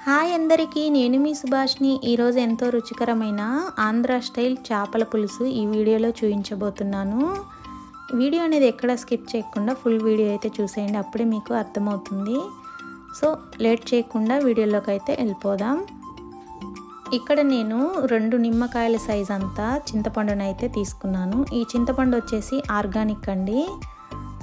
Hi అందరికీ, నేను మీ సుభాష్ని. ఈరోజు ఎంతో రుచికరమైన ఆంధ్ర స్టైల్ చేపల పులుసు ఈ వీడియోలో చూపించబోతున్నాను. వీడియో అనేది ఎక్కడ స్కిప్ చేయకుండా ఫుల్ వీడియో అయితే చూసేయండి, అప్పుడే మీకు అర్థమవుతుంది. సో లేట్ చేయకుండా వీడియోలోకి అయితే వెళ్ళిపోదాం. ఇక్కడ నేను 2 నిమ్మకాయల సైజ్ అంతా చింతపండును అయితే తీసుకున్నాను. ఈ చింతపండు వచ్చేసి ఆర్గానిక్ అండి.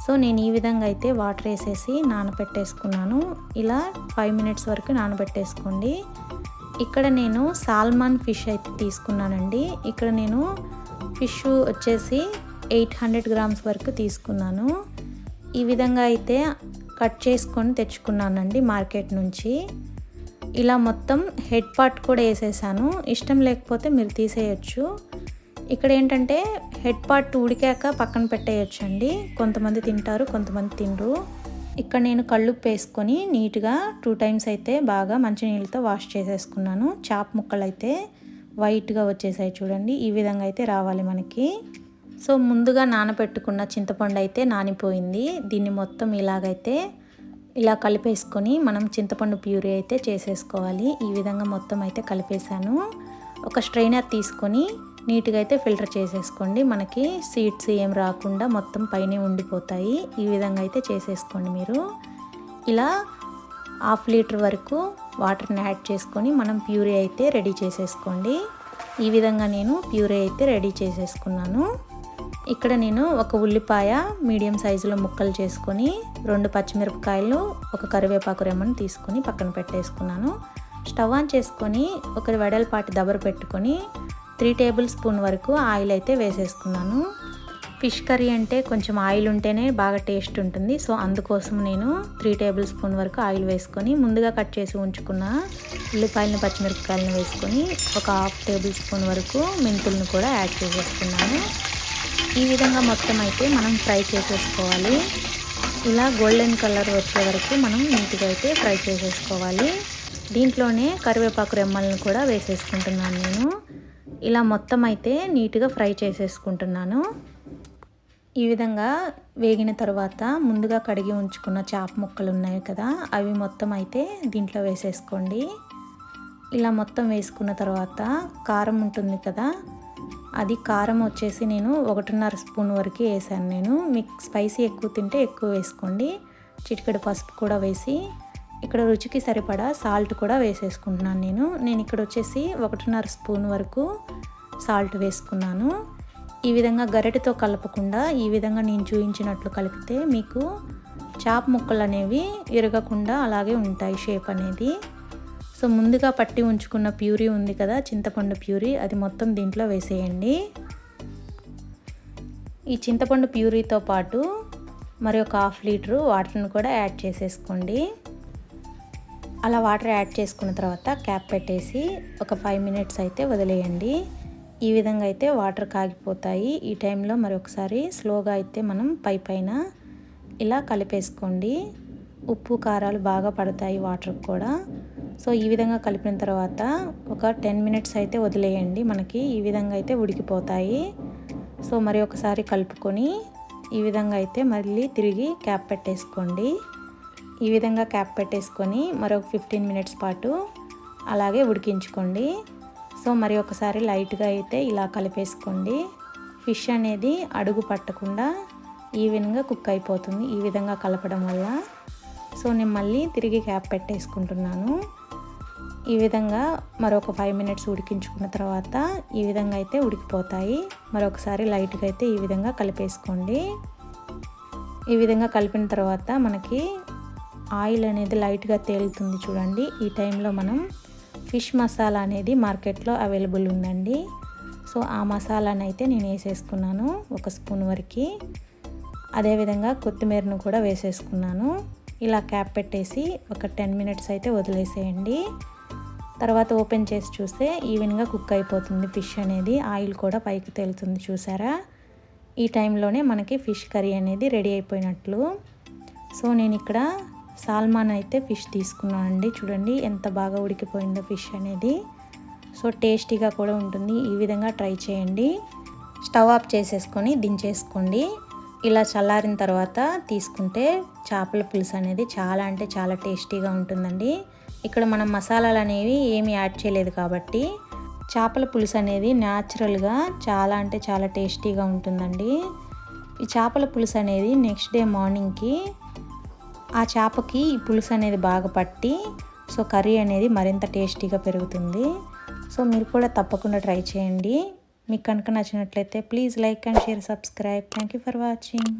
సో నేను ఈ విధంగా అయితే వాటర్ వేసేసి నానబెట్టేసుకున్నాను. ఇలా 5 మినిట్స్ వరకు నానబెట్టేసుకోండి. ఇక్కడ నేను సాల్మన్ ఫిష్ అయితే తీసుకున్నానండి. ఇక్కడ నేను ఫిష్ వచ్చేసి 800 గ్రామ్స్ వరకు తీసుకున్నాను. ఈ విధంగా అయితే కట్ చేసుకొని తెచ్చుకున్నానండి మార్కెట్ నుంచి. ఇలా మొత్తం హెడ్ పార్ట్ కూడా వేసేసాను. ఇష్టం లేకపోతే మీరు తీసేయచ్చు. ఇక్కడ ఏంటంటే హెడ్ పార్ట్ ఉడికాక పక్కన పెట్టేయచ్చు అండి. కొంతమంది తింటారు, కొంతమంది తినరు. ఇక్కడ నేను కళ్ళుప్పు వేసుకొని నీట్గా 2 టైమ్స్ అయితే బాగా మంచినీళ్ళతో వాష్ చేసేసుకున్నాను. చేప ముక్కలు అయితే వైట్గా వచ్చేసాయి చూడండి. ఈ విధంగా అయితే రావాలి మనకి. సో ముందుగా నానబెట్టుకున్న చింతపండు అయితే నానిపోయింది. దీన్ని మొత్తం ఇలా కలిపేసుకొని మనం చింతపండు ప్యూరీ అయితే చేసేసుకోవాలి. ఈ విధంగా మొత్తం అయితే కలిపేసాను. ఒక స్ట్రైనర్ తీసుకొని నీట్గా అయితే ఫిల్టర్ చేసేసుకోండి. మనకి సీడ్స్ ఏం రాకుండా మొత్తం పైనే ఉండిపోతాయి. ఈ విధంగా అయితే చేసేసుకోండి మీరు. ఇలా 1/2 లీటర్ వరకు వాటర్ని యాడ్ చేసుకొని మనం ప్యూరీ అయితే రెడీ చేసేసుకోండి. ఈ విధంగా నేను ప్యూరీ అయితే రెడీ చేసేసుకున్నాను. ఇక్కడ నేను ఒక ఉల్లిపాయ మీడియం సైజులో ముక్కలు చేసుకొని 2 పచ్చిమిరపకాయలు, ఒక కరివేపాకు రెమ్మను తీసుకొని పక్కన పెట్టేసుకున్నాను. స్టవ్ ఆన్ చేసుకొని ఒక వెడల్పాటి దబర పెట్టుకొని 3 టేబుల్ స్పూన్ వరకు ఆయిల్ అయితే వేసేసుకున్నాను. ఫిష్ కర్రీ అంటే కొంచెం ఆయిల్ ఉంటేనే బాగా టేస్ట్ ఉంటుంది. సో అందుకోసం నేను 3 టేబుల్ స్పూన్ వరకు ఆయిల్ వేసుకొని ముందుగా కట్ చేసి ఉంచుకున్న ఉల్లిపాయలను, పచ్చిమిరపకాయలను వేసుకొని ఒక 1/2 టేబుల్ స్పూన్ వరకు మెంతులను కూడా యాడ్ చేసేసుకున్నాను. ఈ విధంగా మొత్తం అయితే మనం ఫ్రై చేసేసుకోవాలి. ఇలా గోల్డెన్ కలర్ వచ్చే వరకు మనం నీట్గా అయితే ఫ్రై చేసేసుకోవాలి. దీంట్లోనే కరివేపాకు రెమ్మలను కూడా వేసేసుకుంటున్నాను నేను. ఇలా మొత్తం అయితే నీట్గా ఫ్రై చేసేసుకుంటున్నాను. ఈ విధంగా వేగిన తర్వాత ముందుగా కడిగి ఉంచుకున్న చేప ముక్కలు ఉన్నాయి కదా, అవి మొత్తం అయితే దీంట్లో వేసేసుకోండి. ఇలా మొత్తం వేసుకున్న తర్వాత కారం ఉంటుంది కదా, అది కారం వచ్చేసి నేను 1.5 స్పూన్ వరకు వేసాను నేను. మీకు స్పైసీ ఎక్కువ తింటే ఎక్కువ వేసుకోండి. చిటికెడు పసుపు కూడా వేసి ఇక్కడ రుచికి సరిపడా సాల్ట్ కూడా వేసేసుకుంటున్నాను నేను ఇక్కడ వచ్చేసి 1.5 స్పూన్ వరకు సాల్ట్ వేసుకున్నాను. ఈ విధంగా గరిటెతో కలపకుండా ఈ విధంగా నేను చూపించినట్లు కలిపితే మీకు చేప ముక్కలు అనేవి విరగకుండా అలాగే ఉంటాయి షేప్ అనేది. సో ముందుగా పట్టి ఉంచుకున్న ప్యూరీ ఉంది కదా, చింతపండు ప్యూరీ, అది మొత్తం దీంట్లో వేసేయండి. ఈ చింతపండు ప్యూరీతో పాటు మరి ఒక 1/2 లీటరు వాటర్ని కూడా యాడ్ చేసేసుకోండి. అలా వాటర్ యాడ్ చేసుకున్న తర్వాత క్యాప్ పెట్టేసి ఒక 5 మినిట్స్ అయితే వదిలేయండి. ఈ విధంగా అయితే వాటర్ కాగిపోతాయి. ఈ టైంలో మరొకసారి స్లోగా అయితే మనం పైన ఇలా కలిపేసుకోండి. ఉప్పు కారాలు బాగా పడతాయి వాటర్కి కూడా. సో ఈ విధంగా కలిపిన తర్వాత ఒక 10 మినిట్స్ అయితే వదిలేయండి. మనకి ఈ విధంగా అయితే ఉడికిపోతాయి. సో మరి ఒకసారి కలుపుకొని ఈ విధంగా అయితే మళ్ళీ తిరిగి క్యాప్ పెట్టేసుకోండి. ఈ విధంగా క్యాప్ పెట్టేసుకొని మరొక 15 మినిట్స్ పాటు అలాగే ఉడికించుకోండి. సో మరి ఒకసారి లైట్గా అయితే ఇలా కలిపేసుకోండి. ఫిష్ అనేది అడుగు పట్టకుండా ఈవెన్గా కుక్ అయిపోతుంది ఈ విధంగా కలపడం వల్ల. సో నేను మళ్ళీ తిరిగి క్యాప్ పెట్టేసుకుంటున్నాను. ఈ విధంగా మరొక 5 మినిట్స్ ఉడికించుకున్న తర్వాత ఈ విధంగా అయితే ఉడికిపోతాయి. మరొకసారి లైట్గా అయితే ఈ విధంగా కలిపేసుకోండి. ఈ విధంగా కలిపిన తర్వాత మనకి ఆయిల్ అనేది లైట్గా తేలుతుంది చూడండి. ఈ టైంలో మనం ఫిష్ మసాలా అనేది మార్కెట్లో అవైలబుల్ ఉందండి. సో ఆ మసాలాను అయితే నేను వేసేసుకున్నాను 1 స్పూన్ వరకు. అదేవిధంగా కొత్తిమీరను కూడా వేసేసుకున్నాను. ఇలా క్యాప్ పెట్టేసి ఒక 10 మినిట్స్ అయితే వదిలేసేయండి. తర్వాత ఓపెన్ చేసి చూస్తే ఈవెన్గా కుక్ అయిపోతుంది ఫిష్ అనేది. ఆయిల్ కూడా పైకి తేలుతుంది చూసారా. ఈ టైంలోనే మనకి ఫిష్ కర్రీ అనేది రెడీ అయిపోయినట్లు. సో నేను ఇక్కడ సాల్మాన్ అయితే ఫిష్ తీసుకున్నానండి. చూడండి ఎంత బాగా ఉడికిపోయిందో ఫిష్ అనేది. సో టేస్టీగా కూడా ఉంటుంది. ఈ విధంగా ట్రై చేయండి. స్టవ్ ఆఫ్ చేసేసుకొని దించేసుకోండి. ఇలా చల్లారిన తర్వాత తీసుకుంటే చేపల పులుసు అనేది చాలా అంటే చాలా టేస్టీగా ఉంటుందండి. ఇక్కడ మనం మసాలాలు అనేవి ఏమీ యాడ్ చేయలేదు కాబట్టి చేపల పులుసు అనేది న్యాచురల్గా చాలా అంటే చాలా టేస్టీగా ఉంటుందండి. ఈ చేపల పులుసు అనేది నెక్స్ట్ డే మార్నింగ్కి ఆ చేపకి ఈ పులుసు అనేది బాగా పట్టి సో కర్రీ అనేది మరింత టేస్టీగా పెరుగుతుంది. సో మీరు కూడా తప్పకుండా ట్రై చేయండి. మీకు కనుక నచ్చినట్లయితే please like and share, subscribe. Thank you for watching.